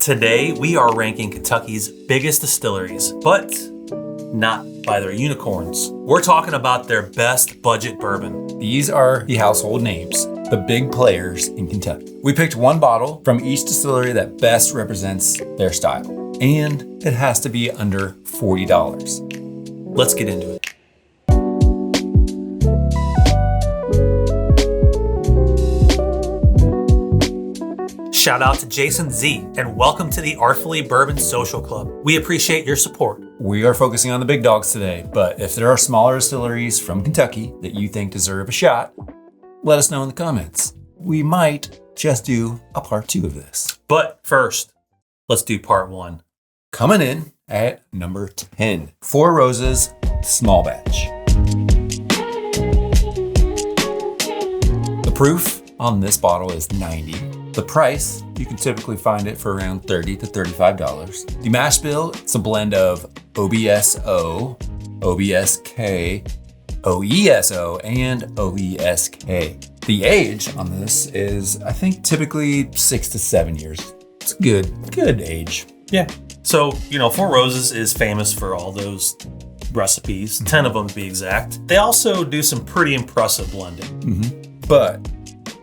Today, we are ranking Kentucky's biggest distilleries, but not by their unicorns. We're talking about their best budget bourbon. These are the household names, the big players in Kentucky. We picked one bottle from each distillery that best represents their style, and it has to be under $40. Let's get into it. Shout out to Jason Z, and welcome to the Artfully Bourbon Social Club. We appreciate your support. We are focusing on the big dogs today, but if there are smaller distilleries from Kentucky that you think deserve a shot, let us know in the comments. We might just do a part 2 of this. But first, let's do part 1. Coming in at number 10, Four Roses Small Batch. The proof on this bottle is 90. The price, you can typically find it for around $30 to $35. The mash bill, it's a blend of OBSO, OBSK, OESO, and OESK. The age on this is, I think, typically 6 to 7 years. It's a good age. Yeah. So, Four Roses is famous for all those recipes, 10 of them to be exact. They also do some pretty impressive blending. But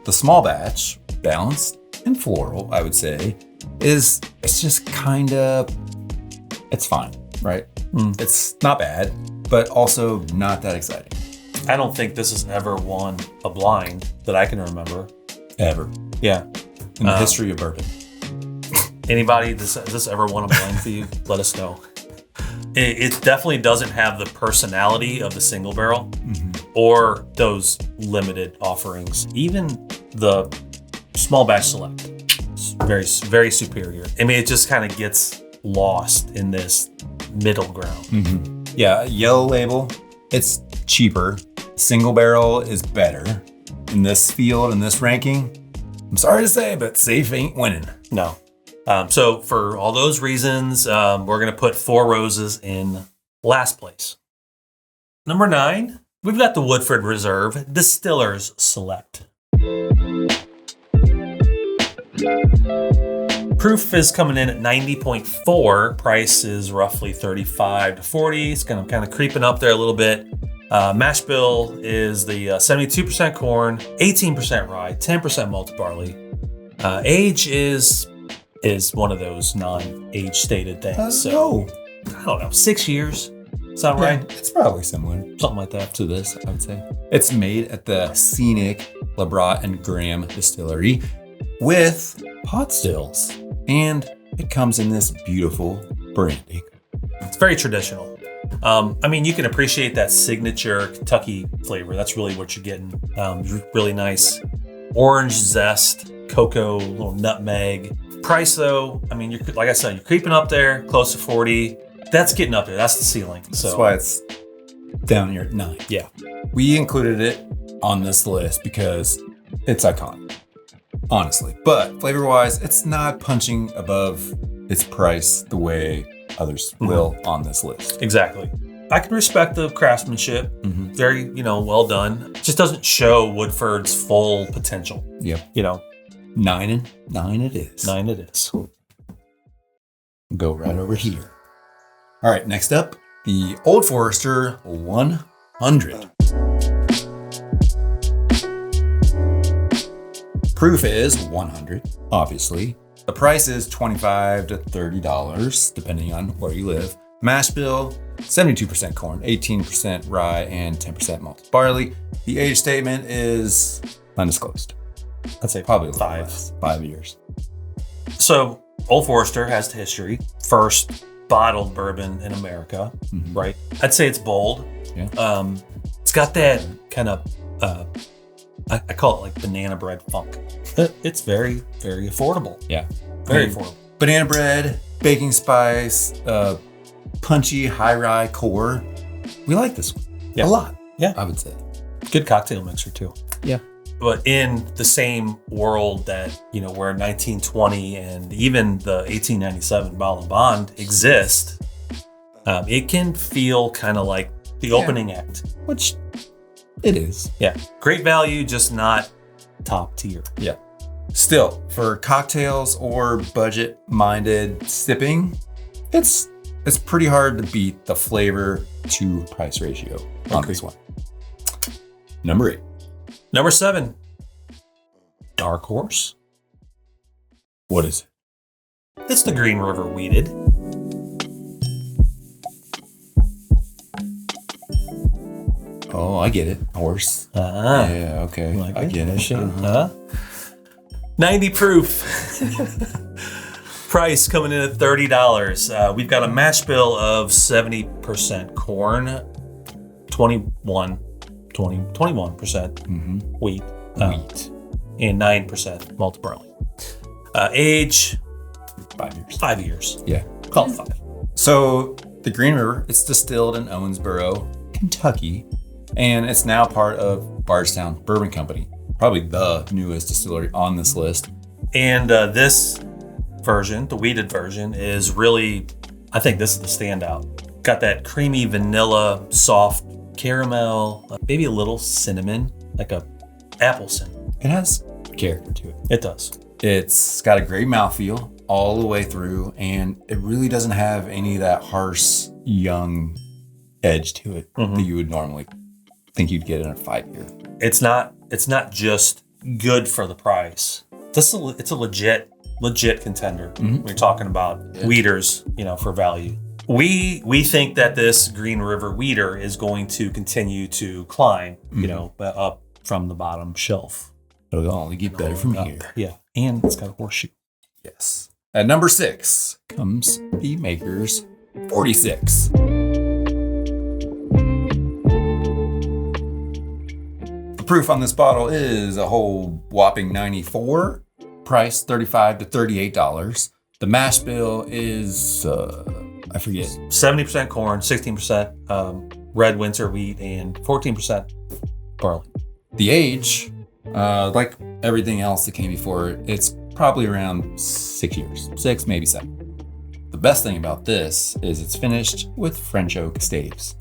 the small batch, balanced and floral, I would say, it's just it's fine, right? It's not bad, but also not that exciting. I don't think this has ever won a blind that I can remember. Ever. Yeah. In the history of bourbon. Anybody, has this ever won a blind for you? Let us know. It definitely doesn't have the personality of the single barrel or those limited offerings. Even the small batch select is very, very superior. I mean, it just kind of gets lost in this middle ground. Yeah, yellow label, it's cheaper. Single barrel is better. In this field, in this ranking, I'm sorry to say, but safe ain't winning. No. So for all those reasons, we're going to put Four Roses in last place. Number 9, we've got the Woodford Reserve Distillers Select. Proof is coming in at 90.4. Price is roughly 35 to 40. It's kind of creeping up there a little bit. Mash bill is the 72% corn, 18% rye, 10% malted barley. Age is one of those non-age stated things. So I don't know, 6 years. Sound right? It's probably similar. Something like that. To this, I would say. It's made at the scenic Labrat and Graham Distillery with pot stills. And it comes in this beautiful brandy. It's very traditional. You can appreciate that signature Kentucky flavor. That's really what you're getting. Really nice orange zest, cocoa, little nutmeg. Price though, you're, like I said, you're creeping up there, close to 40. That's getting up there. That's the ceiling. So that's why it's down here at 9. Yeah. We included it on this list because it's iconic, honestly. But flavor-wise, it's not punching above its price the way others will on this list. Exactly. I can respect the craftsmanship. Very, well done. It just doesn't show Woodford's full potential. Yep. 9 it is. 9 it is. Go right over here. All right, next up, the Old Forester 100. Proof is 100, obviously. The price is $25 to $30, depending on where you live. Mash bill, 72% corn, 18% rye, and 10% malted barley. The age statement is undisclosed. I'd say probably 5 years. So Old Forester has the history. First bottled bourbon in America, right? I'd say it's bold. Yeah. It's got that kind of, I call it like banana bread funk. It's very, very affordable. Yeah. Very affordable. Banana bread, baking spice, punchy high rye core. We like this one a lot. Yeah. I would say. Good cocktail mixer too. Yeah. But in the same world that, where 1920 and even the 1897 Bottle and Bond exist, it can feel kind of like the opening act. Which it is. Yeah. Great value, just not top tier. Yeah. Still, for cocktails or budget-minded sipping, it's pretty hard to beat the flavor to price ratio on this one. Number 8. Number 7, Dark Horse. What is it? It's the Green River Weeded. Oh, I get it. Horse. Yeah, okay. Like I get it. 90 proof. Price coming in at $30. We've got a mash bill of 70% corn, 21% wheat, and 9% malted barley. Age 5 years. 5 years. Yeah. Call it 5. So the Green River, it's distilled in Owensboro, Kentucky, and it's now part of Bardstown Bourbon Company, probably the newest distillery on this list. And this version, the weeded version, is really, I think this is the standout. Got that creamy vanilla, soft caramel, maybe a little cinnamon, like a apple cinnamon. It has character to it. It does. It's got a great mouthfeel all the way through, and it really doesn't have any of that harsh, young edge to it that you would normally think you'd get in a 5-year. It's not just good for the price. It's a legit contender when you're talking about weeders, for value. We think that this Green River weeder is going to continue to climb, up from the bottom shelf. It'll only get better from here. Yeah, and it's got a horseshoe. Yes. At number 6 comes the Maker's 46. The proof on this bottle is a whole whopping 94. Price $35 to $38. The mash bill is I forget. 70% corn, 16% red winter wheat, and 14% barley. The age, like everything else that came before it, it's probably around 6 years. 6, maybe 7. The best thing about this is it's finished with French oak staves.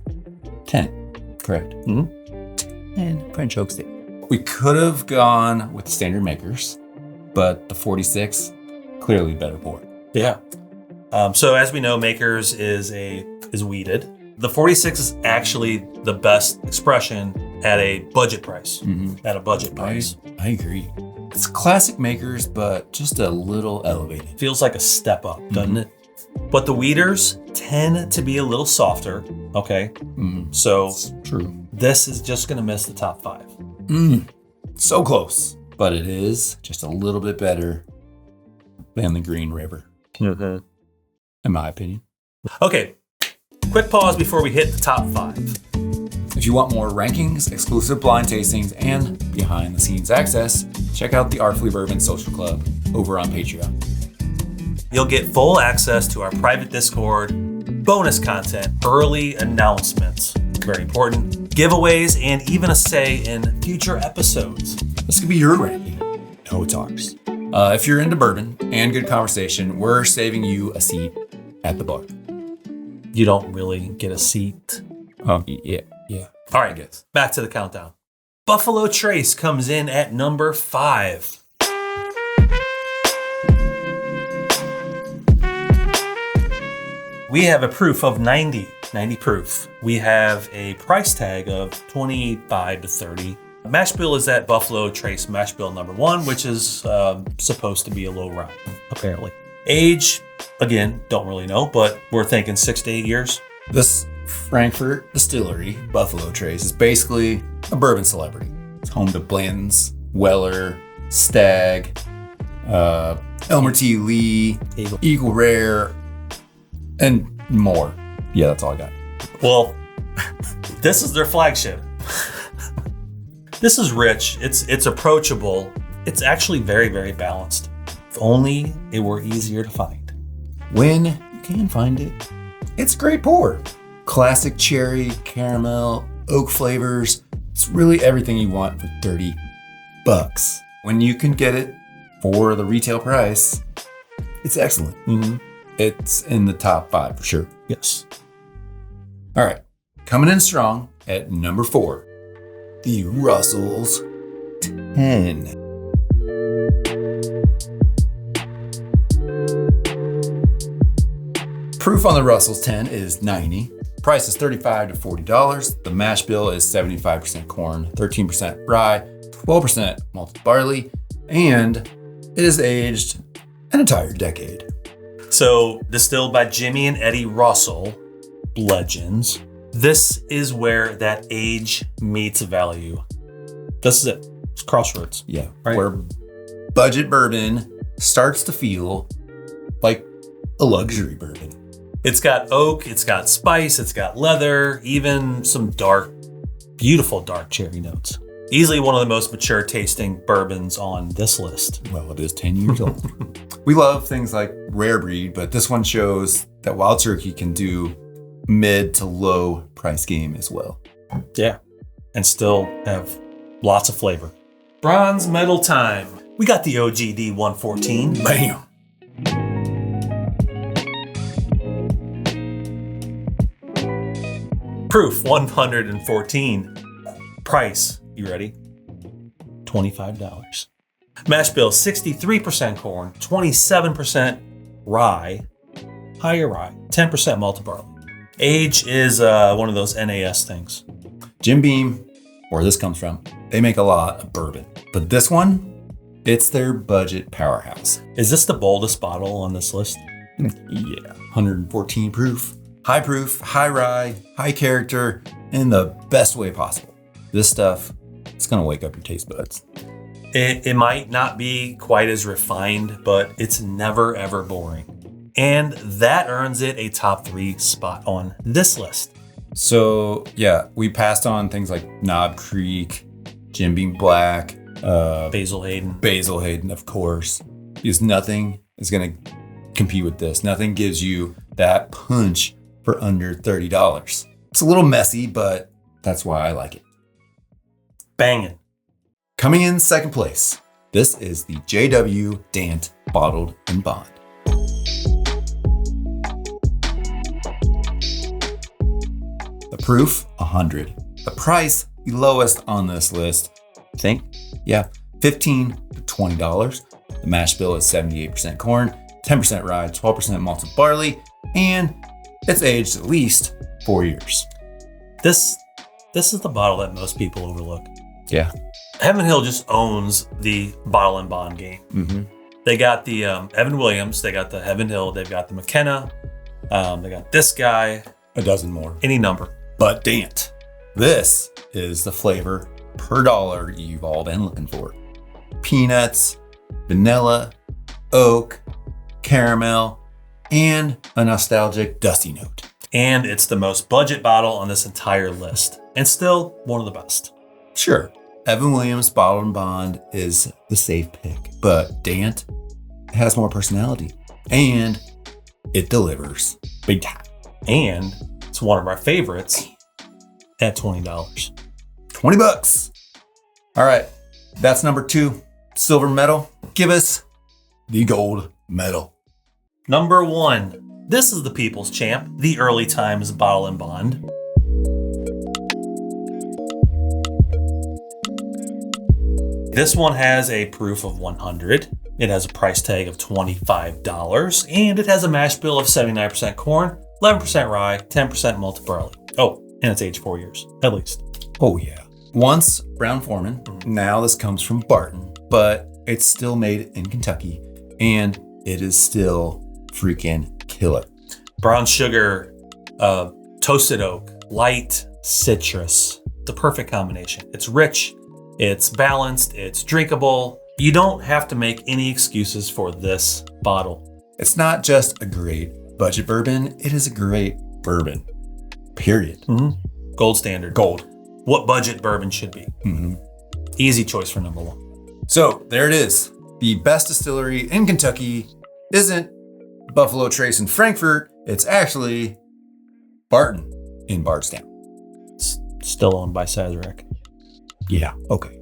10, correct? 10 French oak staves. We could have gone with the standard Makers, but the 46, clearly better pour. Yeah. So as we know, Makers is weeded. The 46 is actually the best expression at a budget price. At a budget price. I agree. It's classic Makers, but just a little elevated. Feels like a step up, doesn't it? But the weeders tend to be a little softer. Okay. So It's true. this is just going to miss the top 5. So close. But it is just a little bit better than the Green River, in my opinion. Okay. Quick pause before we hit the top 5. If you want more rankings, exclusive blind tastings, and behind-the-scenes access, check out the Artfully Bourbon Social Club over on Patreon. You'll get full access to our private Discord, bonus content, early announcements, very important, giveaways, and even a say in future episodes. This could be your ranking. No, it's ours. If you're into bourbon and good conversation, we're saving you a seat at the bar. You don't really get a seat. Yeah. All right, back to the countdown. Buffalo Trace comes in at number 5. We have a proof of 90 proof. We have a price tag of 25 to 30. Mash bill is that Buffalo Trace mash bill number 1, which is supposed to be a low rye, apparently. Age, again, don't really know, but we're thinking 6 to 8 years. This Frankfurt distillery, Buffalo Trace, is basically a bourbon celebrity. It's home to Blanton's, Weller, Stag, Elmer T. Lee, Eagle Rare, and more. Yeah, that's all I got. Well, this is their flagship. This is rich. It's approachable. It's actually very, very balanced. If only it were easier to find. When you can find it, it's a great pour. Classic cherry, caramel, oak flavors. It's really everything you want for $30. When you can get it for the retail price, it's excellent. It's in the top 5 for sure. Yes. All right, coming in strong at number 4, the Russell's 10. Proof on the Russell's 10 is 90. Price is $35 to $40. The mash bill is 75% corn, 13% rye, 12% malted barley, and it is aged an entire decade. So, distilled by Jimmy and Eddie Russell, legends. This is where that age meets value. This is it. It's crossroads. Yeah, right? Where budget bourbon starts to feel like a luxury bourbon. It's got oak, it's got spice, it's got leather, even some dark, beautiful dark cherry notes. Easily one of the most mature tasting bourbons on this list. Well, it is 10 years old. We love things like rare breed, but this one shows that Wild Turkey can do mid to low price game as well. Yeah, and still have lots of flavor. Bronze medal time. We got the OGD 114. Bam! Proof 114. Price, you ready? $25. Mash bill 63% corn, 27% rye, higher rye, 10% malted barley. Age is one of those NAS things. Jim Beam, where this comes from, they make a lot of bourbon. But this one, it's their budget powerhouse. Is this the boldest bottle on this list? Yeah. 114 proof. High proof, high rye, high character, in the best way possible. This stuff, it's gonna wake up your taste buds. It might not be quite as refined, but it's never ever boring. And that earns it a top 3 spot on this list. So yeah, we passed on things like Knob Creek, Jim Beam Black, Basil Hayden, of course. Because nothing is gonna compete with this. Nothing gives you that punch for under $30. It's a little messy, but that's why I like it. Banging. Coming in second place, this is the JW Dant Bottled in Bond. The proof, 100. The price, the lowest on this list, I think, yeah, $15 to $20. The mash bill is 78% corn, 10% rye, 12% malted barley, and it's aged at least 4 years. This is the bottle that most people overlook. Yeah. Heaven Hill just owns the bottle and bond game. Mm-hmm. They got the Evan Williams, they got the Heaven Hill, they've got the McKenna, they got this guy. A dozen more. Any number. But Dant, this is the flavor per dollar you've all been looking for. Peanuts, vanilla, oak, caramel, and a nostalgic dusty note. And it's the most budget bottle on this entire list. And still one of the best. Sure, Evan Williams Bottled and Bond is the safe pick, but Dant has more personality and it delivers big time. And it's one of our favorites at $20. $20. All right, that's number 2, silver medal. Give us the gold medal. Number 1. This is the People's Champ, the Early Times Bottle and Bond. This one has a proof of 100. It has a price tag of $25, and it has a mash bill of 79% corn, 11% rye, 10% malted barley. Oh, and it's aged 4 years, at least. Oh yeah. Once Brown-Forman, now this comes from Barton, but it's still made in Kentucky, and it is still freaking killer. Brown sugar, toasted oak, light citrus. The perfect combination. It's rich, it's balanced, it's drinkable. You don't have to make any excuses for this bottle. It's not just a great budget bourbon, it is a great bourbon. Period. Mm-hmm. Gold standard. Gold. What budget bourbon should be. Mm-hmm. Easy choice for number 1. So there it is. The best distillery in Kentucky isn't Buffalo Trace in Frankfurt. It's actually Barton in Bardstown. It's still owned by Sazerac. Yeah, okay.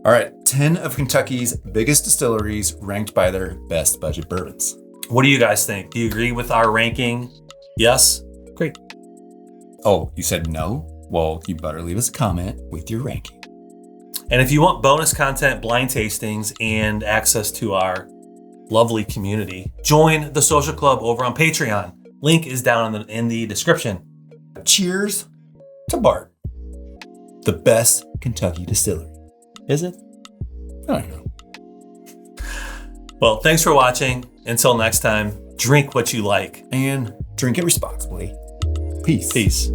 All right, 10 of Kentucky's biggest distilleries ranked by their best budget bourbons. What do you guys think? Do you agree with our ranking? Yes? Great. Oh, you said no? Well, you better leave us a comment with your ranking. And if you want bonus content, blind tastings, and access to our lovely community, join the social club over on Patreon. Link is down in the description. Cheers to Bart, the best Kentucky distillery. Is it? I don't know. Well, thanks for watching. Until next time, drink what you like. And drink it responsibly. Peace. Peace.